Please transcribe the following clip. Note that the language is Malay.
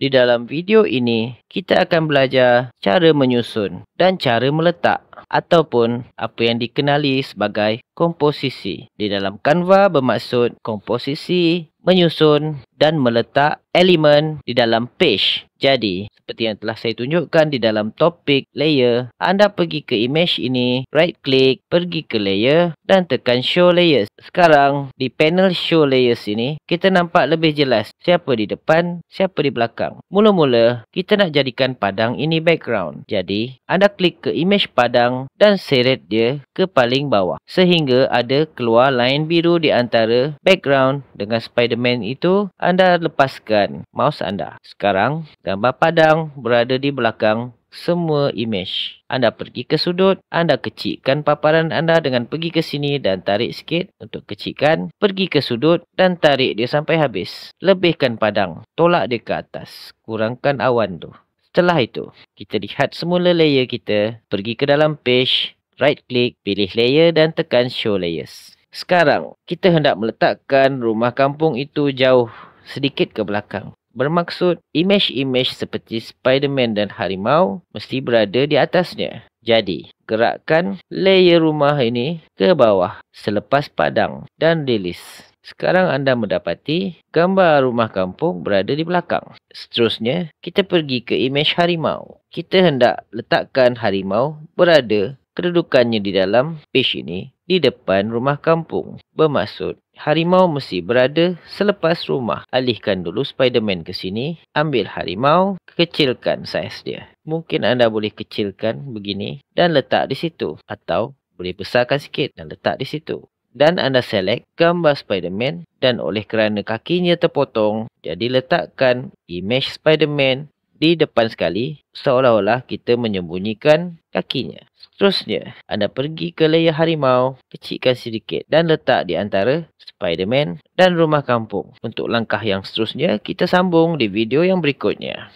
Di dalam video ini, kita akan belajar cara menyusun dan cara meletak ataupun apa yang dikenali sebagai komposisi. Di dalam Canva bermaksud komposisi, menyusun dan meletak elemen di dalam page. Jadi, seperti yang telah saya tunjukkan di dalam topik layer, anda pergi ke image ini, right click, pergi ke layer dan tekan show layers. Sekarang, di panel show layers ini, kita nampak lebih jelas siapa di depan, siapa di belakang. Mula-mula, kita nak jadikan padang ini background. Jadi, anda klik ke image padang dan seret dia ke paling bawah. Sehingga ada keluar line biru di antara background dengan Spiderman itu, anda lepaskan mouse anda. Sekarang, gambar padang berada di belakang semua image. Anda pergi ke sudut, anda kecilkan paparan anda dengan pergi ke sini dan tarik sikit untuk kecilkan. Pergi ke sudut dan tarik dia sampai habis. Lebihkan padang, tolak dia ke atas, kurangkan awan tu. Setelah itu, kita lihat semula layer kita, pergi ke dalam page, right click, pilih layer dan tekan show layers. Sekarang, kita hendak meletakkan rumah kampung itu jauh sedikit ke belakang. Bermaksud, image-image seperti Spiderman dan harimau mesti berada di atasnya. Jadi, gerakkan layer rumah ini ke bawah selepas padang dan release. Sekarang anda mendapati gambar rumah kampung berada di belakang. Seterusnya, kita pergi ke image harimau. Kita hendak letakkan harimau berada kedudukannya di dalam page ini di depan rumah kampung. Bermaksud, harimau mesti berada selepas rumah. Alihkan dulu Spiderman ke sini. Ambil harimau, kecilkan saiz dia. Mungkin anda boleh kecilkan begini dan letak di situ. Atau boleh besarkan sikit dan letak di situ. Dan anda select gambar Spiderman dan oleh kerana kakinya terpotong, jadi letakkan image Spiderman di depan sekali seolah-olah kita menyembunyikan kakinya. Seterusnya, anda pergi ke layer harimau, kecilkan sedikit dan letak di antara Spiderman dan rumah kampung. Untuk langkah yang seterusnya, kita sambung di video yang berikutnya.